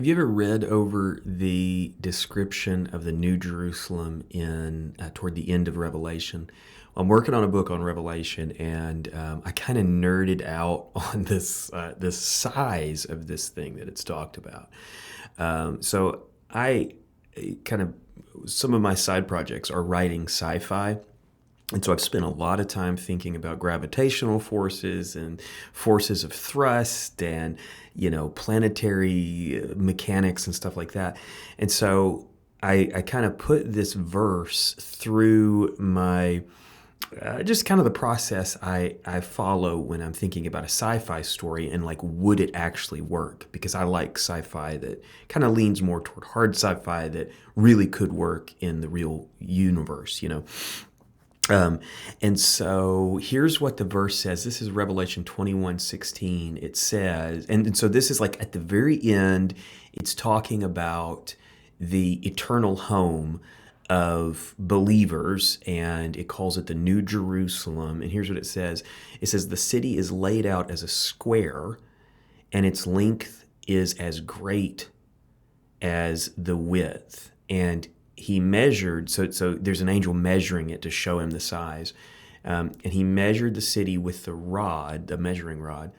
Have you ever read over the description of the New Jerusalem in toward the end of Revelation? I'm working on a book on Revelation, and I kind of nerded out on this size of this thing that it's talked about. So I kind of some of my side projects are writing sci-fi. And so I've spent a lot of time thinking about gravitational forces and forces of thrust and, planetary mechanics and stuff like that. And so I kind of put this verse through my just kind of the process I follow when I'm thinking about a sci-fi story and like, would it actually work? Because I like sci-fi that kind of leans more toward hard sci-fi that really could work in the real universe. And so here's what the verse says. This is Revelation 21:16. It says, and so this is like at the very end, it's talking about the eternal home of believers, and it calls it the New Jerusalem. And here's what it says. It says, the city is laid out as a square, and its length is as great as the width. And he measured, so there's an angel measuring it to show him the size. And he measured the city with the measuring rod,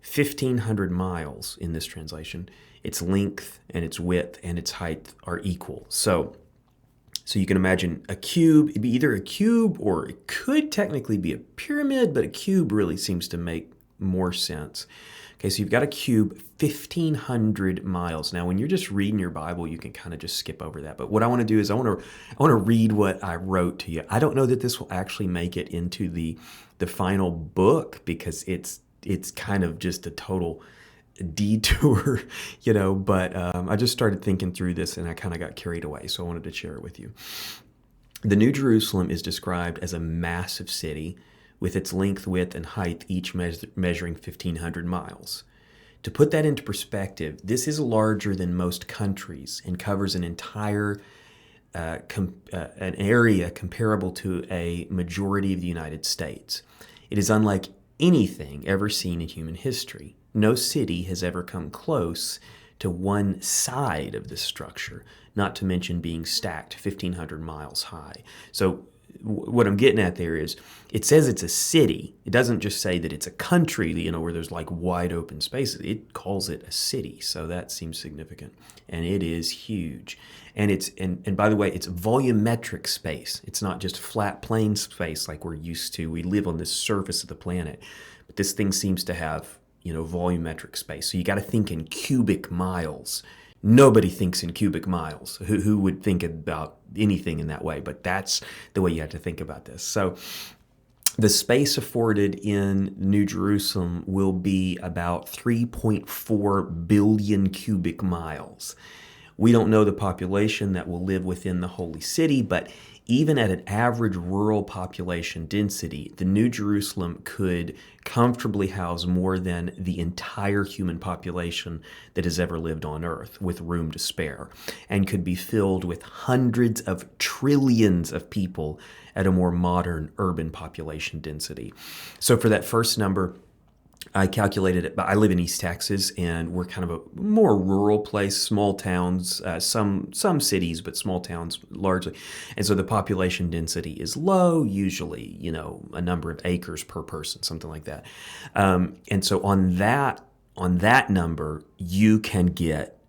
1,500 miles in this translation. Its length and its width and its height are equal. So you can imagine a cube. It'd be either a cube or it could technically be a pyramid, but a cube really seems to make more sense. Okay, so you've got a cube, 1,500 miles. Now, when you're just reading your Bible, you can kind of just skip over that. But what I want to do is I want to read what I wrote to you. I don't know that this will actually make it into the final book because it's kind of just a total detour, But I just started thinking through this and I kind of got carried away, so I wanted to share it with you. The New Jerusalem is described as a massive city with its length, width, and height each measuring 1,500 miles. To put that into perspective, this is larger than most countries and covers an entire an area comparable to a majority of the United States. It is unlike anything ever seen in human history. No city has ever come close to one side of this structure, not to mention being stacked 1,500 miles high. So what I'm getting at there is it says it's a city. It doesn't just say that it's a country, where there's like wide open spaces. It calls it a city. So that seems significant. And it is huge. And and by the way, it's volumetric space. It's not just flat plane space like we're used to. We live on the surface of the planet. But this thing seems to have, volumetric space. So you got to think in cubic miles. Nobody thinks in cubic miles. Who would think about anything in that way? But that's the way you have to think about this. So the space afforded in New Jerusalem will be about 3.4 billion cubic miles. We don't know the population that will live within the holy city, but even at an average rural population density, the New Jerusalem could comfortably house more than the entire human population that has ever lived on earth with room to spare, and could be filled with hundreds of trillions of people at a more modern urban population density. So for that first number, I calculated it, but I live in East Texas, and we're kind of a more rural place, small towns, some cities, but small towns largely. And so the population density is low, usually, a number of acres per person, something like that. And so on that number, you can get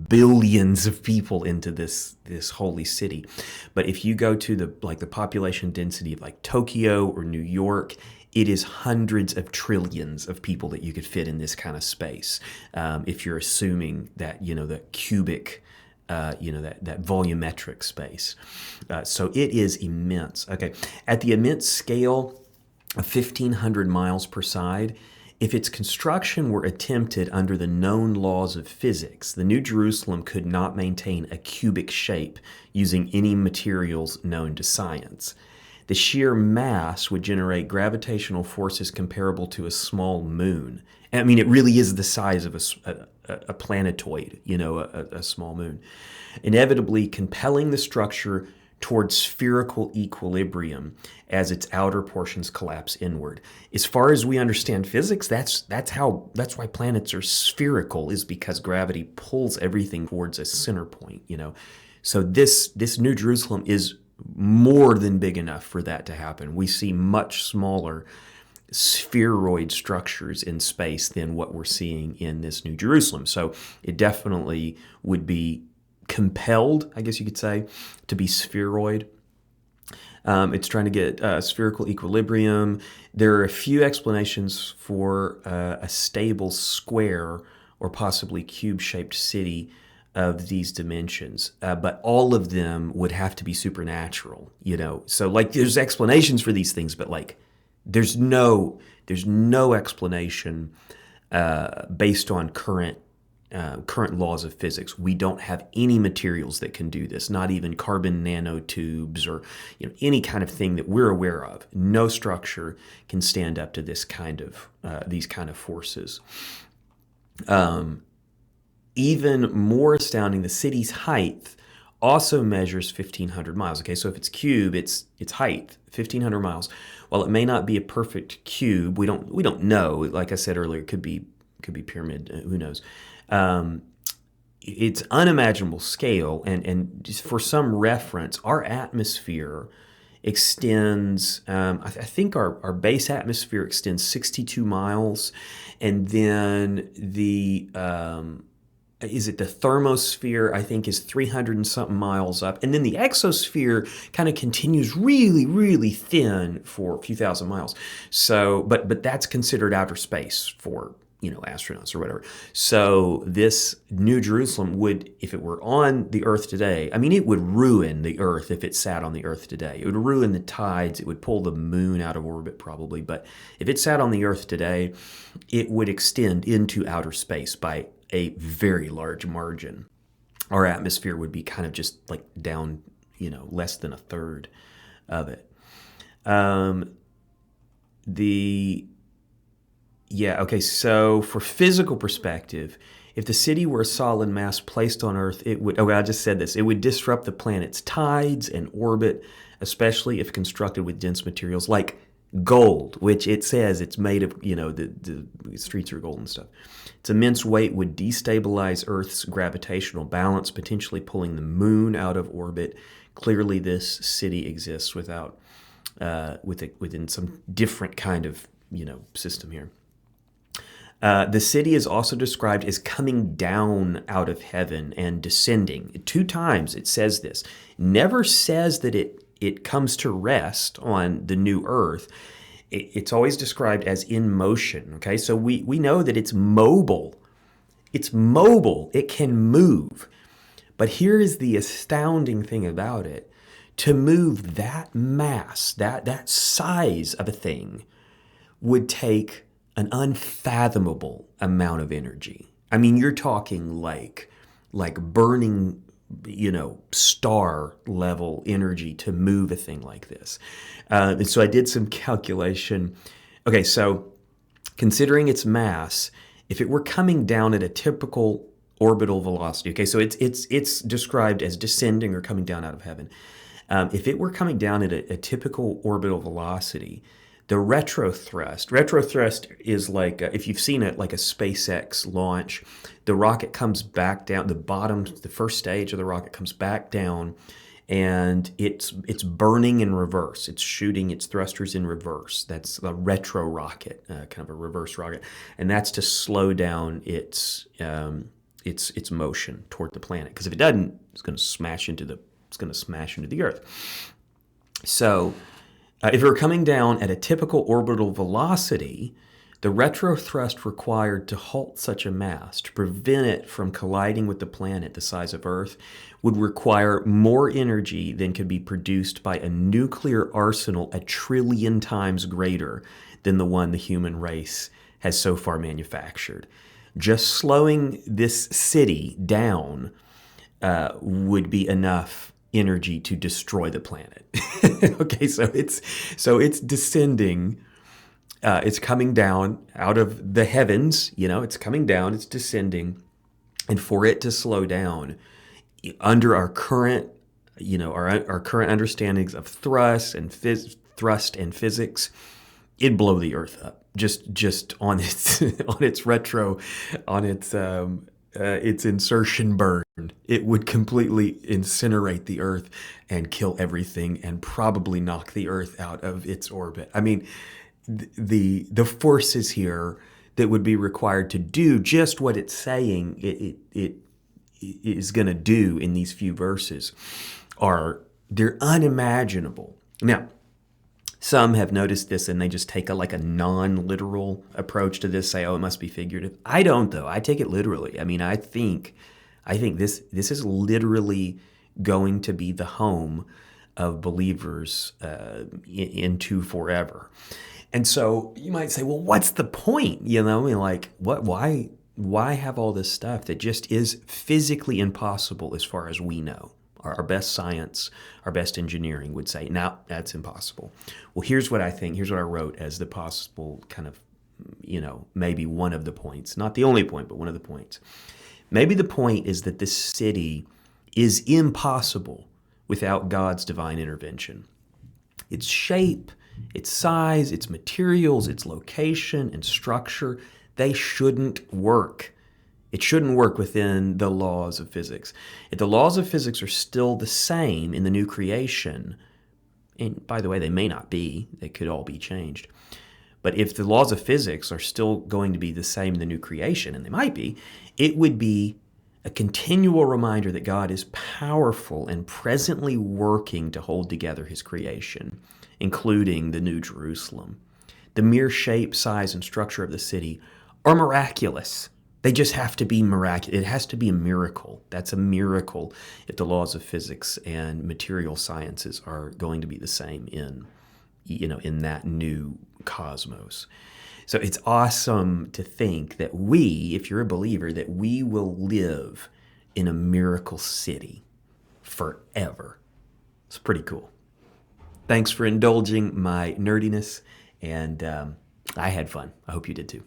billions of people into this holy city. But if you go to the population density of like Tokyo or New York, it is hundreds of trillions of people that you could fit in this kind of space. If you're assuming that, the cubic, that volumetric space. So it is immense. Okay. At the immense scale of 1,500 miles per side, if its construction were attempted under the known laws of physics, the New Jerusalem could not maintain a cubic shape using any materials known to science. The sheer mass would generate gravitational forces comparable to a small moon. I mean, it really is the size of a planetoid, a small moon. Inevitably compelling the structure towards spherical equilibrium as its outer portions collapse inward. As far as we understand physics, that's why planets are spherical, is because gravity pulls everything towards a center point, you know. So this New Jerusalem is more than big enough for that to happen. We see much smaller spheroid structures in space than what we're seeing in this New Jerusalem. So it definitely would be compelled, I guess you could say, to be spheroid. It's trying to get spherical equilibrium. There are a few explanations for a stable square or possibly cube-shaped city of these dimensions, but all of them would have to be supernatural, you know. So like there's explanations for these things, but like there's no explanation based on current laws of physics. We don't have any materials that can do this, not even carbon nanotubes or any kind of thing that we're aware of. No structure can stand up to this kind of these kind of forces. Even more astounding, the city's height also measures 1,500 miles. Okay, so if it's cube, its height 1,500 miles. While it may not be a perfect cube, we don't know. Like I said earlier, it could be pyramid. Who knows? It's unimaginable scale, and just for some reference, our atmosphere extends. I think our base atmosphere extends 62 miles, and then the the thermosphere, I think, is 300 and something miles up. And then the exosphere kind of continues really, really thin for a few thousand miles. So, but that's considered outer space for, astronauts or whatever. So this New Jerusalem would, if it were on the Earth today, I mean, it would ruin the Earth if it sat on the Earth today. It would ruin the tides. It would pull the moon out of orbit probably. But if it sat on the Earth today, it would extend into outer space by a very large margin. Our atmosphere would be kind of just like down, less than a third of it. So for physical perspective, if the city were a solid mass placed on Earth, it would, I just said this, it would disrupt the planet's tides and orbit, especially if constructed with dense materials like gold, which it says it's made of, the streets are gold and stuff. Its immense weight would destabilize Earth's gravitational balance, potentially pulling the moon out of orbit. Clearly, this city exists within some different kind of, system here. The city is also described as coming down out of heaven and descending. 2 times it says this. Never says that it comes to rest on the new earth. It's always described as in motion, okay? So we know that it's mobile. It's mobile. It can move. But here is the astounding thing about it. To move that mass, that size of a thing, would take an unfathomable amount of energy. I mean, you're talking like burning, star level energy to move a thing like this. And so I did some calculation. Okay, so considering its mass, if it were coming down at a typical orbital velocity, okay, so it's described as descending or coming down out of heaven. If it were coming down at a typical orbital velocity, the retro-thrust is like, if you've seen it, like a SpaceX launch, the rocket comes back down, the first stage of the rocket comes back down, and it's burning in reverse. It's shooting its thrusters in reverse. That's a retro rocket, kind of a reverse rocket, and that's to slow down its motion toward the planet. Because if it doesn't, it's going to smash into the Earth. So if it were coming down at a typical orbital velocity, the retro-thrust required to halt such a mass, to prevent it from colliding with the planet the size of Earth, would require more energy than could be produced by a nuclear arsenal 1 trillion times greater than the one the human race has so far manufactured. Just slowing this city down would be enough energy to destroy the planet. Okay, so it's descending. It's coming down out of the heavens. It's coming down. It's descending, and for it to slow down under our current our current understandings of thrust and physics, it'd blow the Earth up just on its its insertion burn. It would completely incinerate the Earth and kill everything, and probably knock the Earth out of its orbit. I mean, the forces here that would be required to do just what it's saying it is going to do in these few verses they're unimaginable. Now, some have noticed this and they just take a non-literal approach to this, say, oh, it must be figurative. I don't, though. I take it literally. I mean, I think this is literally going to be the home of believers into forever. And so you might say, well, what's the point? I mean, like, why have all this stuff that just is physically impossible as far as we know? Our best science, our best engineering would say, no, that's impossible. Well, here's what I think. Here's what I wrote as the possible kind of, maybe one of the points. Not the only point, but one of the points. Maybe the point is that this city is impossible without God's divine intervention. Its shape, its size, its materials, its location and structure, they shouldn't work. It shouldn't work within the laws of physics. If the laws of physics are still the same in the new creation, and by the way, they may not be, they could all be changed. But if the laws of physics are still going to be the same in the new creation, and they might be, it would be a continual reminder that God is powerful and presently working to hold together his creation, including the New Jerusalem. The mere shape, size, and structure of the city are miraculous. They just have to be miraculous. It has to be a miracle. That's a miracle if the laws of physics and material sciences are going to be the same in that new cosmos. So it's awesome to think that we, if you're a believer, that we will live in a miracle city forever. It's pretty cool. Thanks for indulging my nerdiness, and I had fun. I hope you did too.